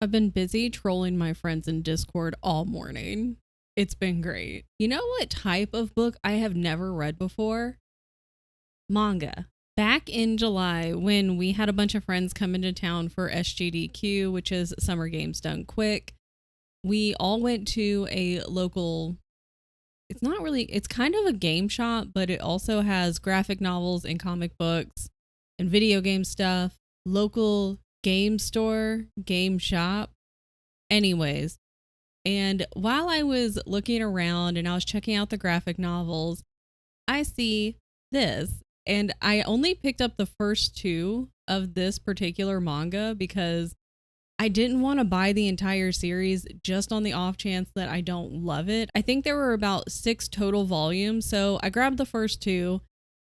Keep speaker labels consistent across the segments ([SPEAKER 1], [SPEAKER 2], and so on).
[SPEAKER 1] I've been busy trolling my friends in Discord all morning. It's been great. You know what type of book I have never read before? Manga. Back in July, when we had a bunch of friends come into town for SGDQ, which is Summer Games Done Quick, we all went to a local, it's not really, it's kind of a game shop, but it also has graphic novels and comic books and video game stuff, local game store, game shop. Anyways, and while I was looking around and I was checking out the graphic novels, I see this. And I only picked up the first two of this particular manga because I didn't want to buy the entire series just on the off chance that I don't love it. I think there were about 6 total volumes. So I grabbed the first two,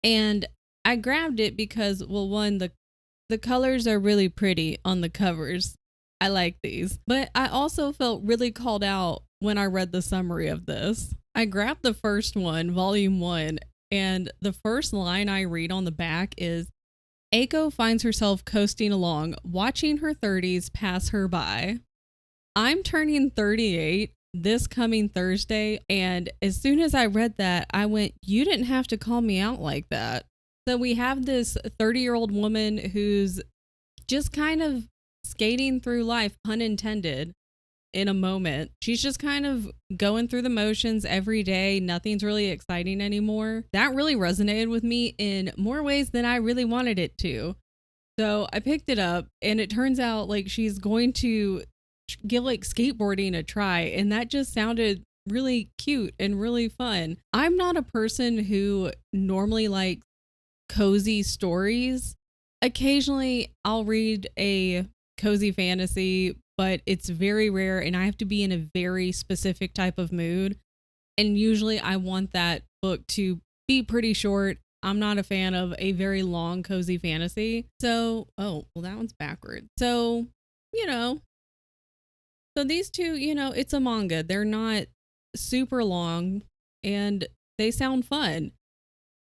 [SPEAKER 1] and I grabbed it because, well, one, the colors are really pretty on the covers. I like these. But I also felt really called out when I read the summary of this. I grabbed the first one, volume 1, and the first line I read on the back is, Aiko finds herself coasting along, watching her 30s pass her by. I'm turning 38 this coming Thursday, and as soon as I read that, I went, you didn't have to call me out like that. So we have this 30-year-old woman who's just kind of skating through life, pun intended, in a moment. She's just kind of going through the motions every day. Nothing's really exciting anymore. That really resonated with me in more ways than I really wanted it to. So I picked it up, and it turns out like she's going to give like skateboarding a try, and that just sounded really cute and really fun. I'm not a person who normally likes cozy stories. Occasionally I'll read a cozy fantasy, but it's very rare, and I have to be in a very specific type of mood. And usually I want that book to be pretty short. I'm not a fan of a very long cozy fantasy. So, oh, well, that one's backwards. So, you know, so these two, it's a manga. They're not super long, and they sound fun.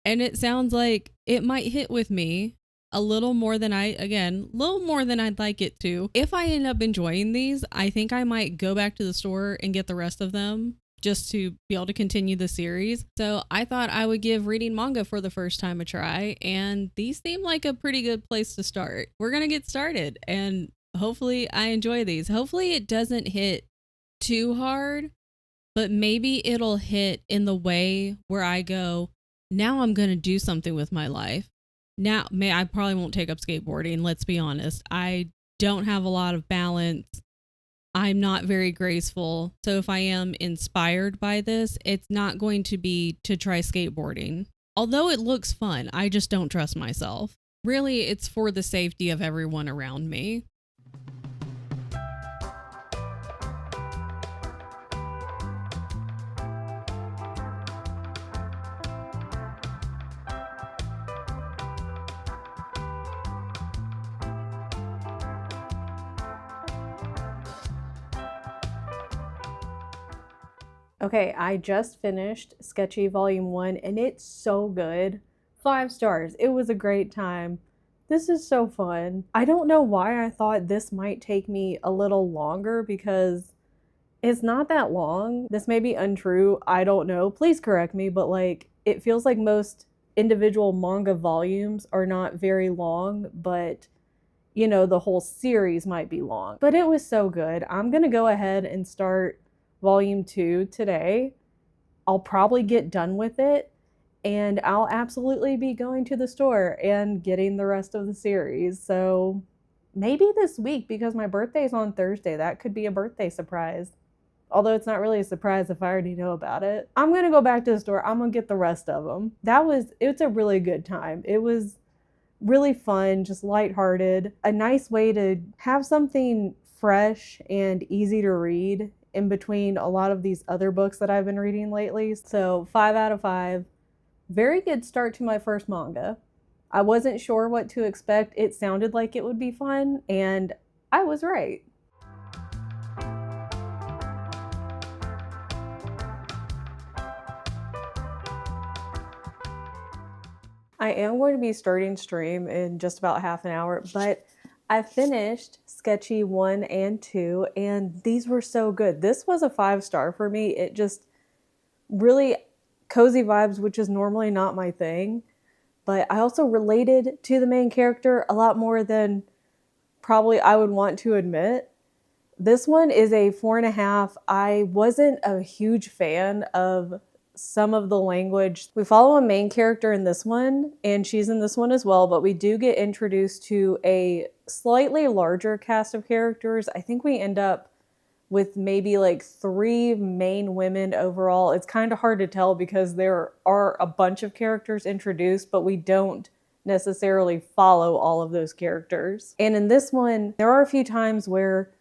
[SPEAKER 1] And it sounds like it might hit with me a little more than little more than I'd like it to. If I end up enjoying these, I think I might go back to the store and get the rest of them just to be able to continue the series. So I thought I would give reading manga for the first time a try, and these seem like a pretty good place to start. We're going to get started, and hopefully I enjoy these. Hopefully it doesn't hit too hard, but maybe it'll hit in the way where I go, now I'm going to do something with my life. Now, I probably won't take up skateboarding. Let's be honest. I don't have a lot of balance. I'm not very graceful. So if I am inspired by this, it's not going to be to try skateboarding. Although it looks fun, I just don't trust myself. Really, it's for the safety of everyone around me. Okay, I just finished Sketchy Volume 1, and it's so good. 5 stars. It was a great time. This is so fun. I don't know why I thought this might take me a little longer because it's not that long. This may be untrue. I don't know. Please correct me, but like it feels like most individual manga volumes are not very long, but the whole series might be long. But it was so good. I'm going to go ahead and start volume 2 today. I'll probably get done with it, and I'll absolutely be going to the store and getting the rest of the series. So maybe this week, because my birthday's on Thursday, that could be a birthday surprise. Although it's not really a surprise if I already know about it. I'm gonna go back to the store. I'm gonna get the rest of them. It's a really good time. It was really fun, just lighthearted. A nice way to have something fresh and easy to read in between a lot of these other books that I've been reading lately. So 5 out of 5. Very good start to my first manga. I wasn't sure what to expect. It sounded like it would be fun, and I was right. I am going to be starting stream in just about half an hour, but I finished
[SPEAKER 2] Sketchy 1 and 2, and these were so good. This was a 5-star for me. It just really cozy vibes, which is normally not my thing. But I also related to the main character a lot more than probably I would want to admit. This one is a 4.5. I wasn't a huge fan of some of the language. We follow a main character in this one, and she's in this one as well, but we do get introduced to a slightly larger cast of characters. I think we end up with maybe like 3 main women overall. It's kind of hard to tell because there are a bunch of characters introduced, but we don't necessarily follow all of those characters. And in this one, there are a few times where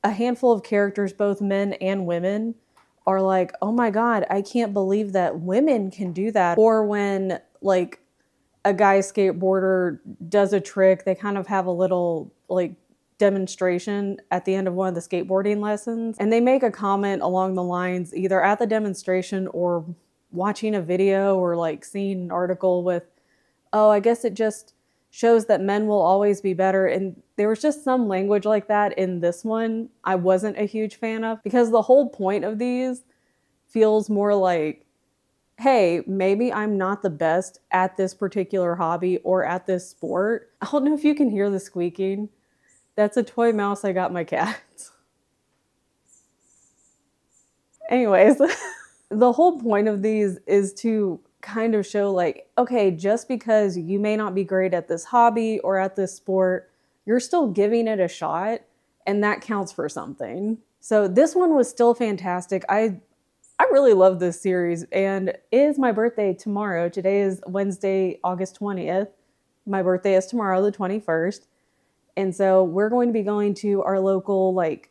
[SPEAKER 2] a handful of characters, both men and women, are like, oh my God, I can't believe that women can do that. Or when like a guy skateboarder does a trick, they kind of have a little like demonstration at the end of one of the skateboarding lessons. And they make a comment along the lines, either at the demonstration or watching a video or like seeing an article with, oh, I guess it just shows that men will always be better. And there was just some language like that in this one I wasn't a huge fan of, because the whole point of these feels more like, hey, maybe I'm not the best at this particular hobby or at this sport. I don't know if you can hear the squeaking. That's a toy mouse I got my cat. Anyways, the whole point of these is to kind of show like, okay, just because you may not be great at this hobby or at this sport, you're still giving it a shot, and that counts for something. So this one was still fantastic. I really love this series, and it is my birthday tomorrow. Today is Wednesday, August 20th. My birthday is tomorrow, the 21st. And so we're going to be going to our local like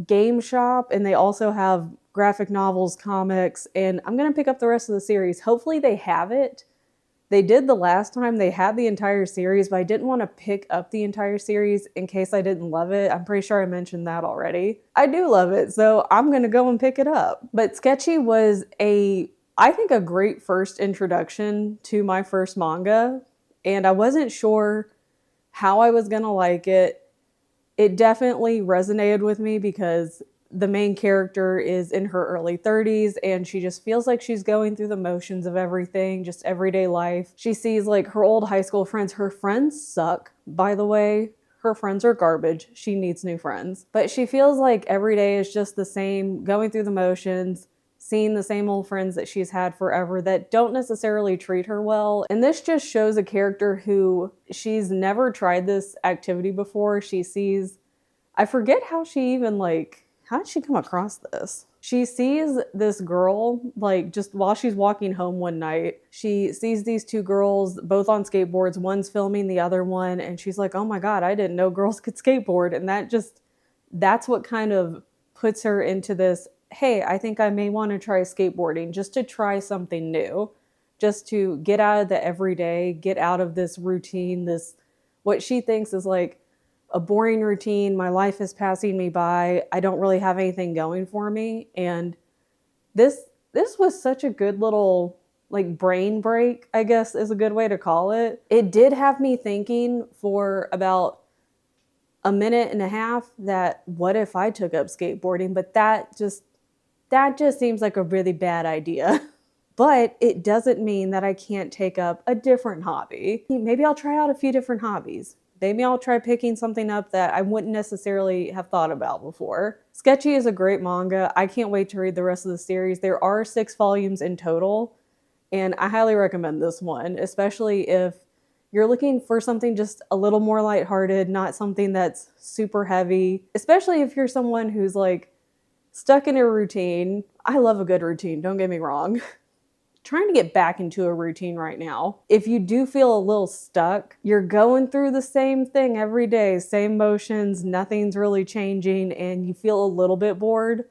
[SPEAKER 2] game shop, and they also have graphic novels, comics, and I'm going to pick up the rest of the series. Hopefully they have it. They did the last time. They had the entire series, but I didn't want to pick up the entire series in case I didn't love it. I'm pretty sure I mentioned that already. I do love it, so I'm going to go and pick it up. But Sketchy was I think a great first introduction to my first manga, and I wasn't sure how I was going to like it. It definitely resonated with me because the main character is in her early 30s and she just feels like she's going through the motions of everything, just everyday life. She sees like her old high school friends. Her friends suck, by the way. Her friends are garbage. She needs new friends. But she feels like every day is just the same, going through the motions, seeing the same old friends that she's had forever that don't necessarily treat her well. And this just shows a character who she's never tried this activity before. She sees, I forget how she even how did she come across this? She sees this girl, like just while she's walking home one night, she sees these 2 girls both on skateboards. One's filming the other one. And she's like, oh my God, I didn't know girls could skateboard. And that's what kind of puts her into this, hey, I think I may want to try skateboarding, just to try something new, just to get out of the everyday, get out of this routine, this, what she thinks is like a boring routine. My life is passing me by. I don't really have anything going for me. And this was such a good little like brain break, I guess is a good way to call it. It did have me thinking for about a minute and a half that what if I took up skateboarding? But that just seems like a really bad idea. But it doesn't mean that I can't take up a different hobby. Maybe I'll try out a few different hobbies. Maybe I'll try picking something up that I wouldn't necessarily have thought about before. Sketchy is a great manga. I can't wait to read the rest of the series. There are 6 volumes in total, and I highly recommend this one, especially if you're looking for something just a little more lighthearted, not something that's super heavy, especially if you're someone who's like stuck in a routine. I love a good routine, don't get me wrong. Trying to get back into a routine right now. If you do feel a little stuck, you're going through the same thing every day, same motions, nothing's really changing, and you feel a little bit bored,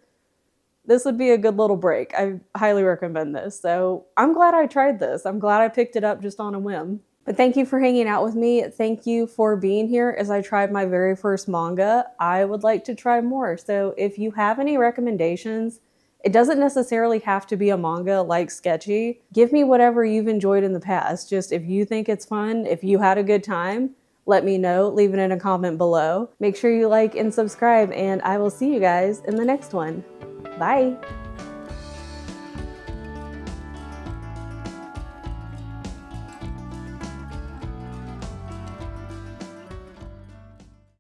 [SPEAKER 2] this would be a good little break. I highly recommend this. So I'm glad I tried this. I'm glad I picked it up just on a whim. But thank you for hanging out with me. Thank you for being here as I tried my very first manga. I would like to try more. So if you have any recommendations, it doesn't necessarily have to be a manga like Sketchy. Give me whatever you've enjoyed in the past. Just if you think it's fun, if you had a good time, let me know, leave it in a comment below. Make sure you like and subscribe, and I will see you guys in the next one. Bye.